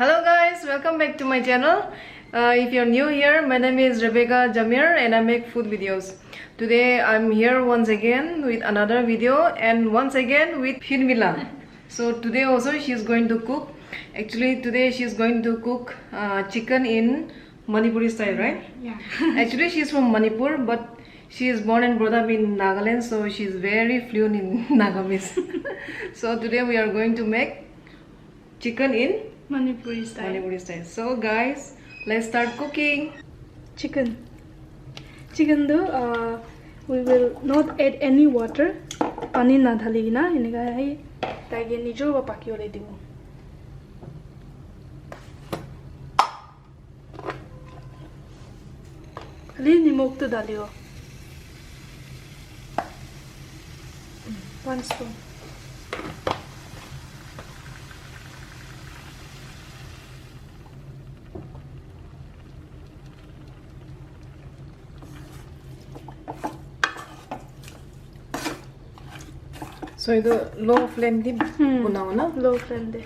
Hello guys, welcome back to my channel. If you're new here, my name is Rebecca Jamir and I make food videos. Today I'm here once again with another video and once again with Hinmila. So today also she's going to cook. Actually today she's going to cook chicken in Manipuri style, right? Yeah. Actually she's from Manipur, but she is born and brought up in Nagaland, so she's very fluent in Nagamese. So today we are going to make chicken in Manipuri style. Manipuri style. So guys, let's start cooking. Chicken do we will not add any water. Pani na dhali na enika hai taige nijor ba pakio le dibo. Khali nimok to daliyo. 1 spoon. So itu low flame di bunao na? Low flame de.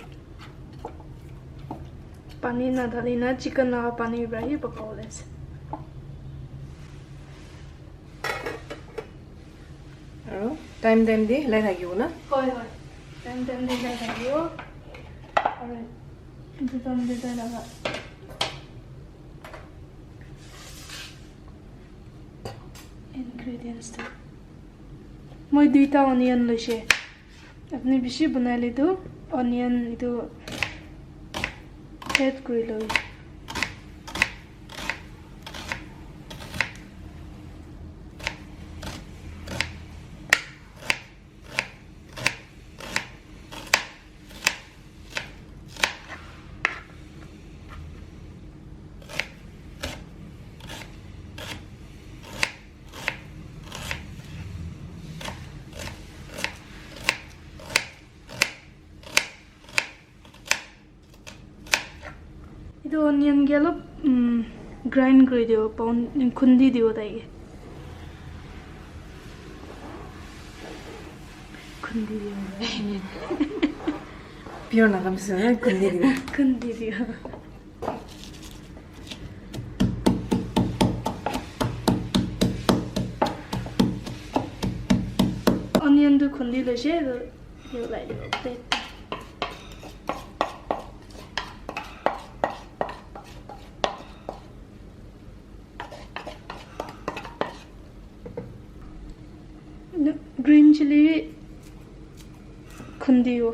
Pani na dhali na chicken na pani brahi pakao le. Aro time di lai thakibo na? Hoi. Time de lai thakibo. Aru itu time de lai laga. Ingredients to. মই দুইটা onion লৈছে আপনি বেশি বনাইলে তো onion ইটো add কৰি লই itu onion gelo grind kori dio paun khundi dio taige khundi dio Pure Nagamese na kundi di. khundi dio onion du khundi lo je dio lai dio plate green chili khundiyo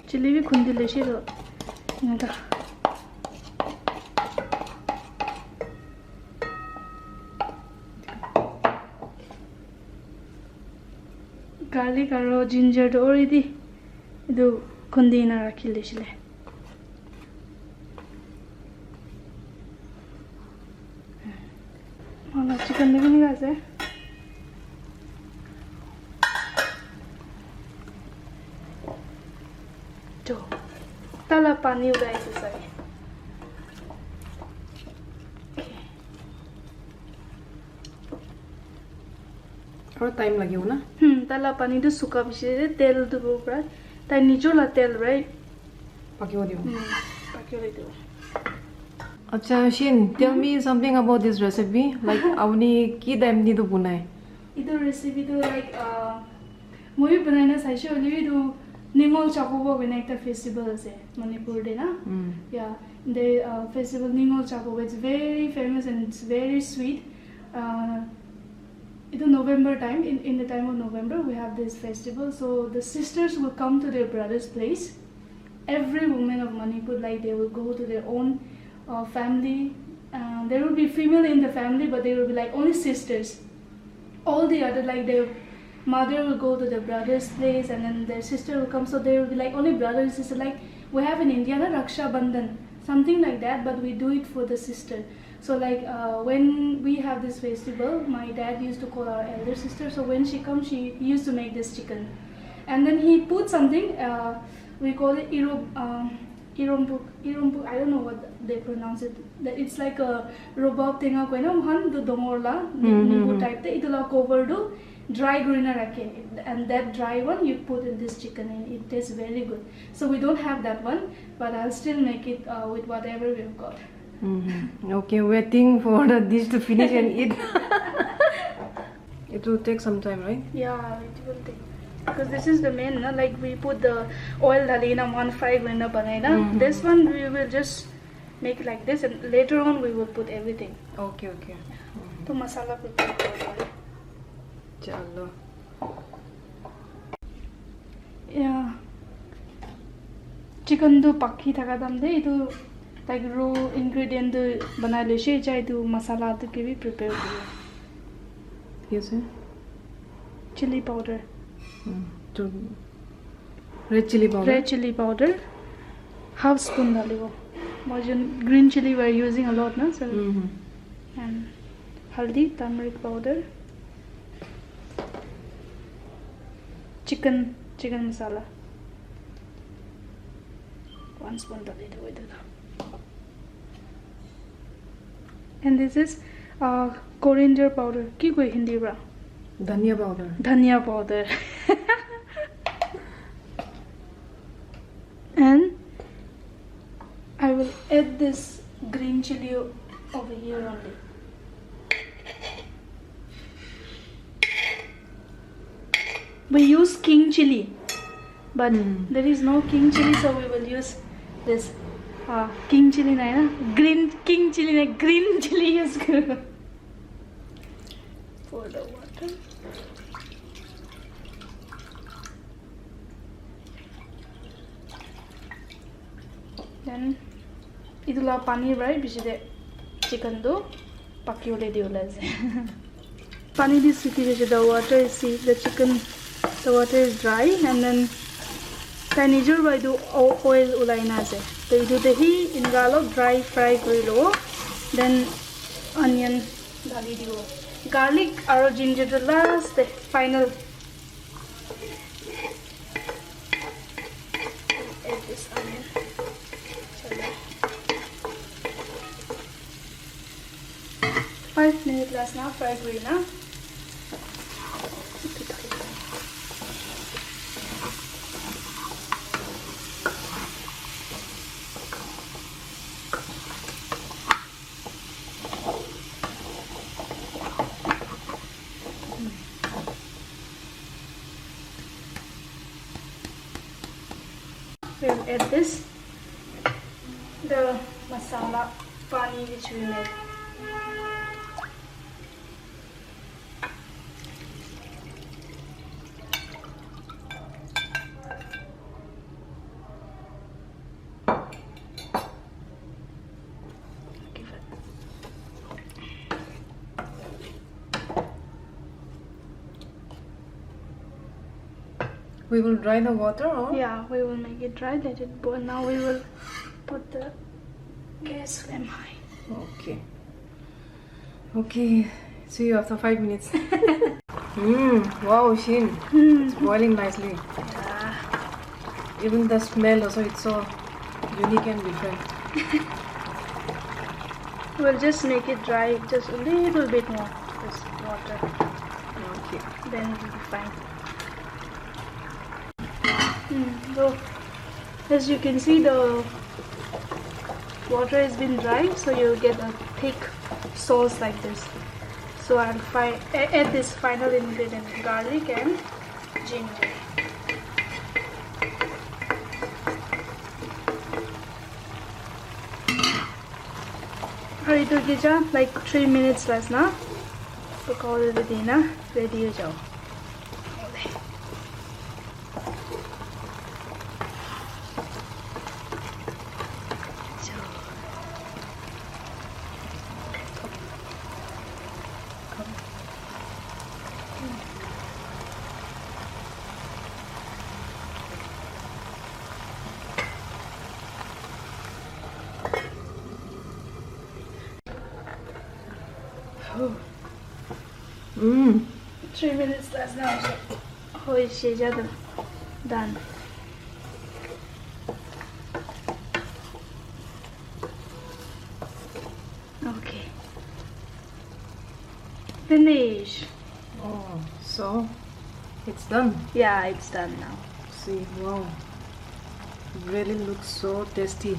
chili bi khundi le shiro nada garlic aro ginger do already idu khundi na rakhile shile mala chicken ni gase to tala pani udai se sai Aro time lagibo na? tala pani du suka bishire tel du bra tai nijola tel right Pakibo dio. pakyo le do Acha Shin, tell me something about this recipe. Like avni ki time di do bunai? idu recipe do like moi banana saisho oli do Ningol Chakobo when ekta festival ase Manipur de na yeah the festival Ningol Chakobo it's very famous and it's very sweet it's November time in the time of November we have this festival so the sisters will come to their brother's place every woman of Manipur like they will go to their own family there will be female in the family but they will be like only sisters all the other like their mother will go to the brother's place and then their sister will come so they will be like only brother and sister like we have in India na Raksha Bandhan something like that but we do it for the sister So like when we have this festival, my dad used to call our elder sister. So when she comes, she used to make this chicken, and then he put something. We call it irompuk. Irompuk. I don't know what they pronounce it. That it's like a robab thing. Ako na han do dongorla nibu type. Itula cover do dry greener again, and that dry one you put in this chicken, and it tastes very good. So we don't have that one, but I'll still make it with whatever we've got. Okay, waiting for the dish to finish and eat. It will take some time, right? Yeah, it will take. Because this is the main, like we put the oil dhalina one fry guna banaina. This one we will just make like this, and later on we will put everything. Okay, okay. To masala prepare. Chalo. Yeah. Chicken do pakhi thaka damde itu like raw ingredient do banai le she chai do masala to ke bhi prepare kiya. Yes, sir. Chili powder. Red chili powder. Red chili powder. Half spoon dalibo. Green chili we are using a lot, na? So and haldi, turmeric powder. Chicken masala. 1 spoon dalibo idala. And this is coriander powder. Ki koi Hindi bra? Dhania powder. Dhania powder. And I will add this green chili over here only. We use king chili, but there is no king chili, so we will use this king chili na green king chili na green chili use karo. For the water. Then idula pani right biside chicken do pakiole diula ase. Pani this city the water is see the chicken, the water is dry, and then tanijur by do oil ulaina ase. So you do the he in galo dry fry kori lo, then onion dali dibo. Garlic or ginger the last the final. Add this onion. 5 minutes last now fry green na. We'll add this, the masala pani which we made. We will dry the water, or? Yeah, we will make it dry, let it boil. Now we will put the gas flame high. Okay. Okay. See you after 5 minutes. Wow, Shin. It's boiling nicely. Yeah. Even the smell also, it's so unique and different. We'll just make it dry just a little bit more, this water. Okay. Then it will be fine. So, as you can see, the water has been dry, so you'll get a thick sauce like this. So I'll add this final ingredient, garlic and ginger. Ito kita like 3 minutes last na. Pagkaw ready na, ready ho jao. 3 minutes less now. Oh, it's done. Okay. Finish. Oh, so it's done. Yeah, it's done now. See, wow, it really looks so tasty.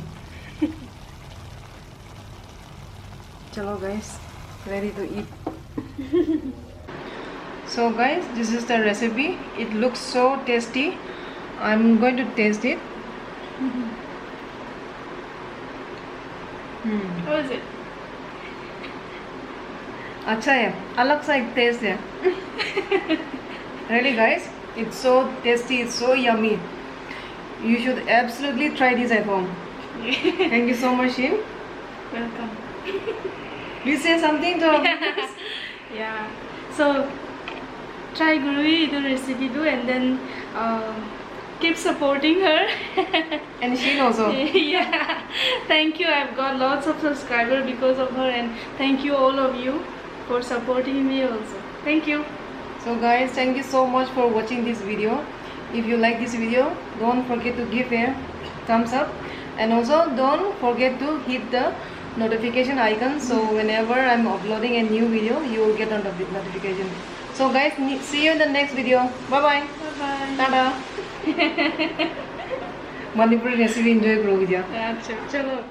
Chalo guys, ready to eat. So guys, this is the recipe. It looks so tasty. I'm going to taste it. How is it? अच्छा है, अलग सा एक taste है. Really guys, it's so tasty, it's so yummy. You should absolutely try this at home. Thank you so much, Shin. Welcome. Please say something to our viewers. Yeah. So try Gurui the recipe too, and then keep supporting her. And Shin also. Yeah. Thank you. I've got lots of subscribers because of her, and thank you all of you for supporting me also. Thank you. So guys, thank you so much for watching this video. If you like this video, don't forget to give a thumbs up, and also don't forget to hit the notification icon, so whenever I'm uploading a new video, you will get a notification. So guys, see you in the next video. Bye bye. Bye bye. Tada. Manipuri recipe enjoy karo. Chalo.